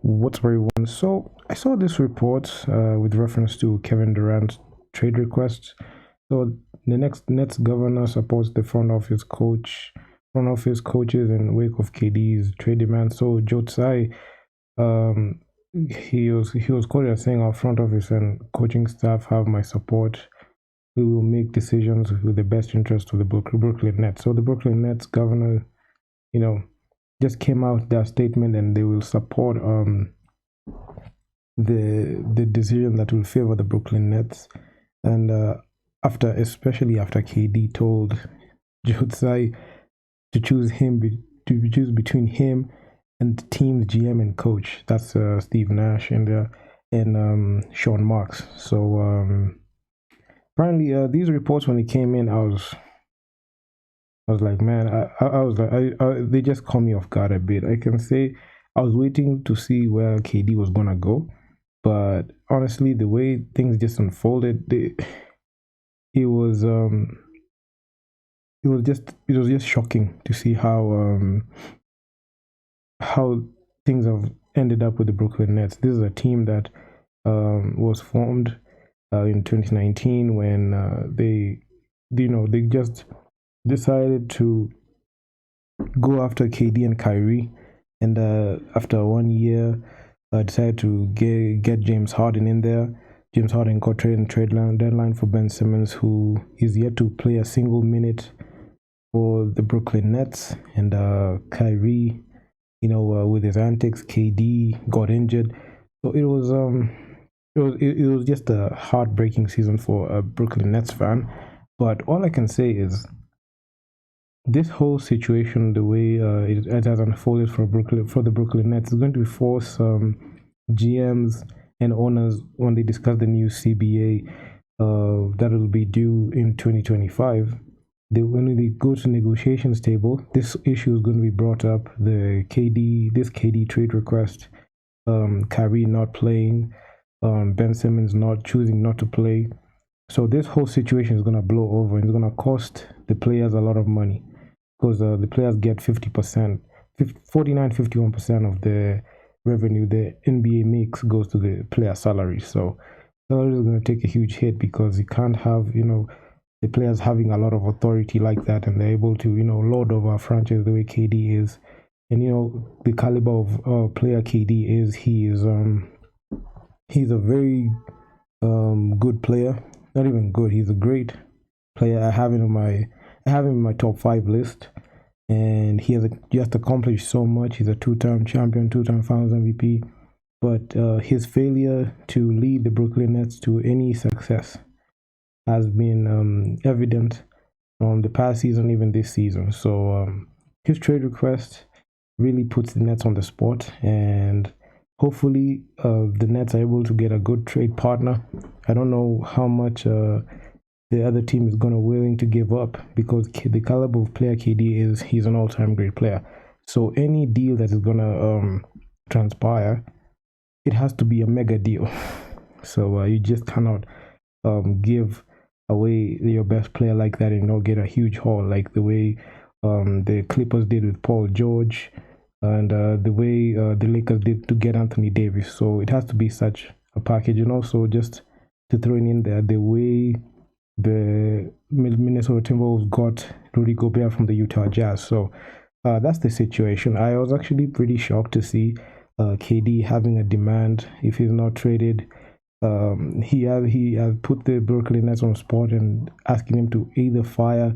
What's everyone? So I saw this report with reference to Kevin Durant trade requests. So the next Nets governor supports the front office coaches in wake of KD's trade demand. So Joe Tsai, um, he was quoted as saying, "Our front office and coaching staff have my support. We will make decisions with the best interest of the Brooklyn Nets." So the Brooklyn Nets governor, you know, just came out with their statement, and they will support the decision that will favor the Brooklyn Nets. And especially after KD told Joe Tsai to choose between him and the team's GM and coach. That's Steve Nash and Sean Marks. So apparently, these reports, when they came in, I was like, man, I was like, they just caught me off guard a bit. I can say I was waiting to see where KD was gonna go, but honestly, the way things just unfolded, it was um, it was just shocking to see how things have ended up with the Brooklyn Nets. This is a team that was formed in 2019 when they just decided to go after KD and Kyrie, and after 1 year, decided to get James Harden in there. James Harden got traded in deadline for Ben Simmons, who is yet to play a single minute for the Brooklyn Nets. And Kyrie, with his antics, KD got injured, so it was just a heartbreaking season for a Brooklyn Nets fan. But all I can say is this whole situation, the way it has unfolded for the Brooklyn Nets, is going to force GMs and owners, when they discuss the new CBA that will be due in 2025. When they go to negotiations table, this issue is going to be brought up. This KD trade request, Kyrie not playing, Ben Simmons not choosing not to play. So this whole situation is going to blow over, and it's going to cost the players a lot of money, because the players get 50%, 51% of the revenue the NBA makes goes to the player salaries. So salaries are going to take a huge hit, because you can't have the players having a lot of authority like that, and they're able to lord over a franchise the way KD is. And the caliber of player KD is, he's a very good player. Not even good, he's a great player. I have him in my top 5 list, and he has just accomplished so much. He's a 2-time champion, 2-time Finals MVP, but his failure to lead the Brooklyn Nets to any success has been evident from the past season, even this season. So his trade request really puts the Nets on the spot, and hopefully the Nets are able to get a good trade partner. I don't know how much the other team is gonna willing to give up, because the caliber of player KD is, he's an all-time great player. So any deal that is gonna transpire, it has to be a mega deal. So you just cannot give away your best player like that and get a huge haul, like the way the Clippers did with Paul George, and the way the Lakers did to get Anthony Davis. So it has to be such a package. And also, just to throw in there, the way the Minnesota Timberwolves got Rudy Gobert from the Utah Jazz. So that's the situation. I was actually pretty shocked to see KD having a demand if he's not traded. He has put the Brooklyn Nets on the spot and asking him to either fire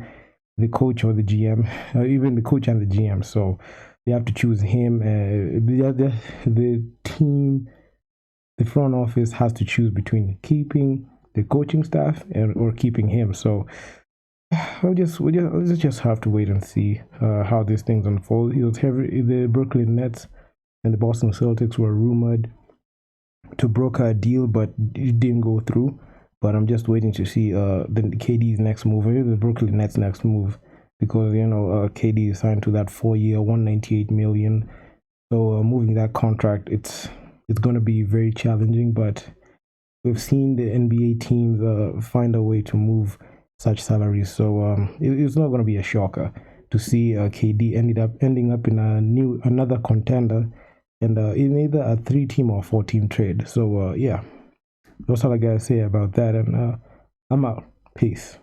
the coach or the GM, even the coach and the GM. So they have to choose him. The team, the front office has to choose between keeping the coaching staff or keeping him. So let's just have to wait and see how these things unfold. The Brooklyn Nets and the Boston Celtics were rumored to broker a deal, but it didn't go through. But I'm just waiting to see the KD's next move, or the Brooklyn Nets next move, because KD is signed to that 4-year, $198 million. So moving that contract, it's going to be very challenging. But we've seen the NBA teams find a way to move such salaries. So it's not going to be a shocker to see KD ending up in another contender and in either a 3-team or 4-team trade. So yeah, that's all I gotta say about that, and I'm out. Peace.